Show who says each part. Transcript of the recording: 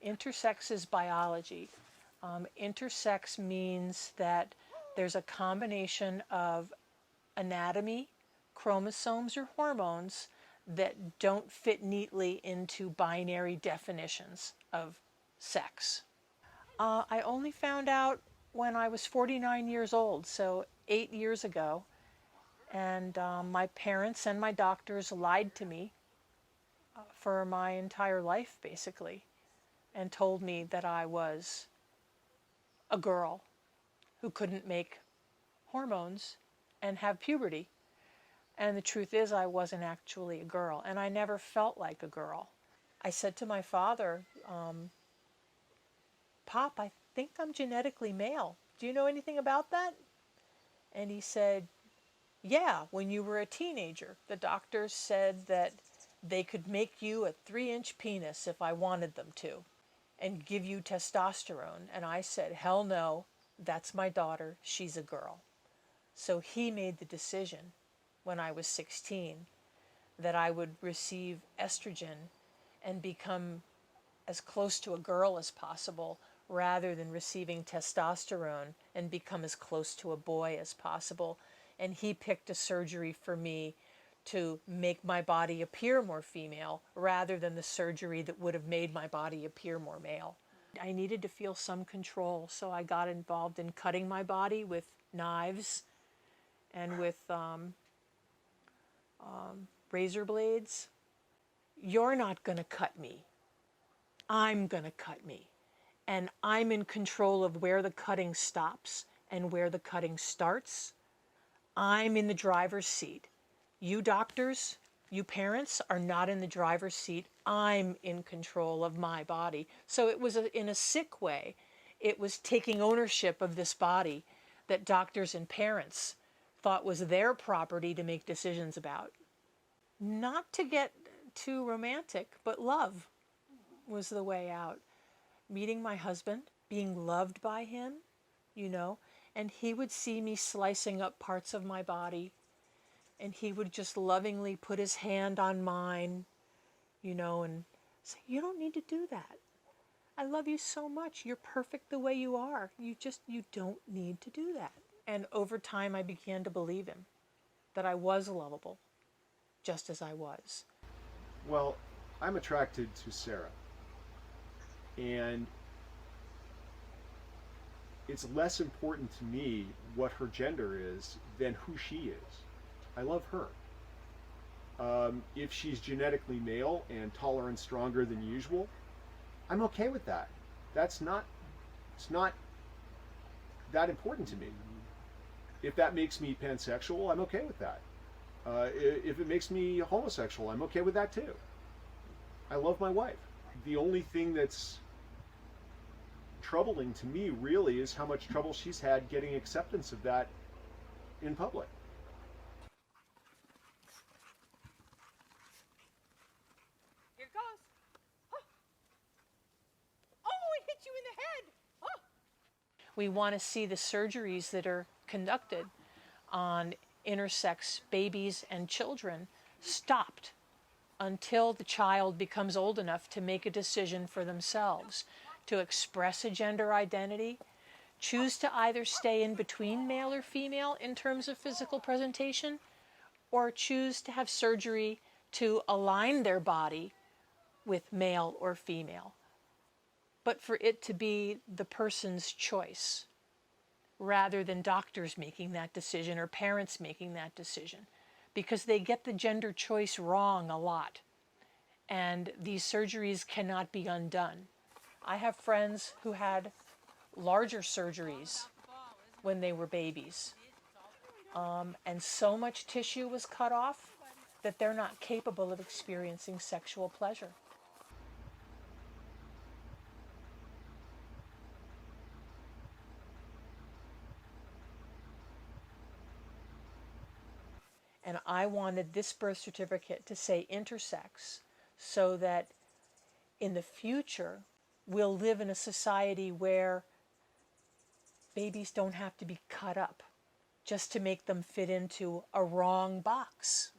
Speaker 1: Intersex is biology. Intersex means that there's a combination of anatomy, chromosomes, or hormones that don't fit neatly into binary definitions of sex. I only found out when I was 49 years old, so 8 years ago, and my parents and my doctors lied to me for my entire life, basically, and told me that I was a girl who couldn't make hormones and have puberty. And the truth is, I wasn't actually a girl, and I never felt like a girl. I said to my father, Pop, I think I'm genetically male. Do you know anything about that? And he said, yeah, when you were a teenager, the doctors said that they could make you a 3-inch penis if I wanted them to, and give you testosterone. And I said, hell no, that's my daughter, she's a girl. So he made the decision when I was 16 that I would receive estrogen and become as close to a girl as possible, rather than receiving testosterone and become as close to a boy as possible. And he picked a surgery for me to make my body appear more female rather than the surgery that would have made my body appear more male. I needed to feel some control, so I got involved in cutting my body with knives and with razor blades. You're not going to cut me. I'm going to cut me. And I'm in control of where the cutting stops and where the cutting starts. I'm in the driver's seat. You doctors, you parents are not in the driver's seat. I'm in control of my body. So it was, in a sick way, it was taking ownership of this body that doctors and parents thought was their property to make decisions about. Not to get too romantic, but love was the way out. Meeting my husband, being loved by him, and he would see me slicing up parts of my body, and he would just lovingly put his hand on mine, and say, you don't need to do that. I love you so much. You're perfect the way you are. You don't need to do that. And over time, I began to believe him, that I was lovable, just as I was.
Speaker 2: Well, I'm attracted to Sarah. And it's less important to me what her gender is than who she is. I love her. If she's genetically male and taller and stronger than usual, I'm okay with that. It's not that important to me. If that makes me pansexual, I'm okay with that. If it makes me homosexual, I'm okay with that too. I love my wife. The only thing that's troubling to me really is how much trouble she's had getting acceptance of that in public.
Speaker 1: Here it goes. Huh. Oh, it hit you in the head. Huh. We want to see the surgeries that are conducted on intersex babies and children stopped until the child becomes old enough to make a decision for themselves, to express a gender identity, choose to either stay in between male or female in terms of physical presentation, or choose to have surgery to align their body with male or female. But for it to be the person's choice, rather than doctors making that decision or parents making that decision, because they get the gender choice wrong a lot. And these surgeries cannot be undone. I have friends who had larger surgeries when they were babies. And so much tissue was cut off that they're not capable of experiencing sexual pleasure. And I wanted this birth certificate to say intersex, so that in the future, we'll live in a society where babies don't have to be cut up just to make them fit into a wrong box.